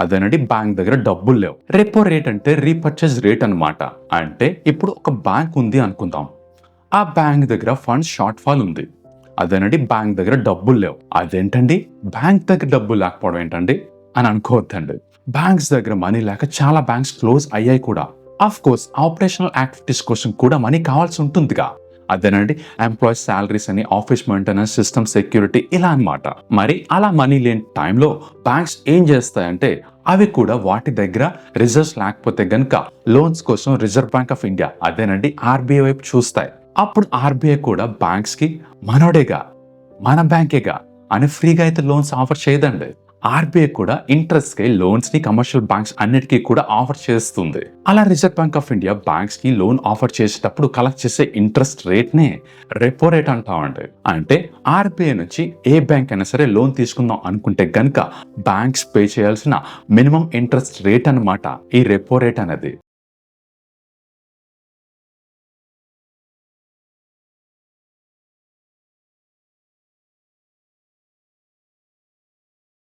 అదేనండి బ్యాంక్ దగ్గర డబ్బులు లేవు. రెపో రేట్ అంటే రీపర్చేజ్ రేట్ అన్నమాట. అంటే ఇప్పుడు ఒక బ్యాంక్ ఉంది అనుకుందాం. ఆ బ్యాంక్ దగ్గర ఫండ్స్ షార్ట్ ఫాల్ ఉంది. అదేనండి బ్యాంక్ దగ్గర డబ్బులు లేవు. అదేంటండి బ్యాంక్ దగ్గర డబ్బులు లేకపోవడం ఏంటండి అని అనుకోవద్దండి. బ్యాంక్స్ దగ్గర మనీ లేక చాలా బ్యాంక్స్ క్లోజ్ అయ్యాయి కూడా. ఆఫ్ కోర్స్ ఆపరేషనల్ యాక్టివిటీస్ కోసం కూడా మనీ కావాల్సి ఉంటుందిగా. అదేనండి ఎంప్లాయీస్ శాలరీస్ అని, ఆఫీస్ మెయింటెనెన్స్, సిస్టమ్ సెక్యూరిటీ ఇలా అన్నమాట. మరి అలా మనీ లేని టైంలో బ్యాంక్స్ ఏం చేస్తాయంటే అవి కూడా వాటి దగ్గర రిజర్వ్స్ లేకపోతే గనుక లోన్స్ కోసం రిజర్వ్ బ్యాంక్ ఆఫ్ ఇండియా అదేనండి ఆర్బీఐ వైపు చూస్తాయి. అప్పుడు ఆర్బీఐ కూడా బ్యాంక్స్ కి మనోడేగా, మన బ్యాంకేగా అని ఫ్రీగా అయితే లోన్స్ ఆఫర్ చేయదండి. ఆర్బీఐ కూడా ఇంట్రెస్ట్ కి లోన్స్ ని కమర్షియల్ బ్యాంక్స్ అన్నిటికీ కూడా ఆఫర్ చేస్తుంది. అలా reserve bank of India banks కి లోన్ ఆఫర్ చేసేటప్పుడు కలెక్ట్ చేసే ఇంట్రెస్ట్ రేట్ నే రెపో రేట్ అంటామండి. అంటే ఆర్బీఐ నుంచి ఏ బ్యాంక్ అయినా సరే లోన్ తీసుకుందాం అనుకుంటే గనుక బ్యాంక్స్ పే చేయాల్సిన మినిమం ఇంట్రెస్ట్ రేట్ అన్నమాట ఈ రెపో రేట్ అనేది.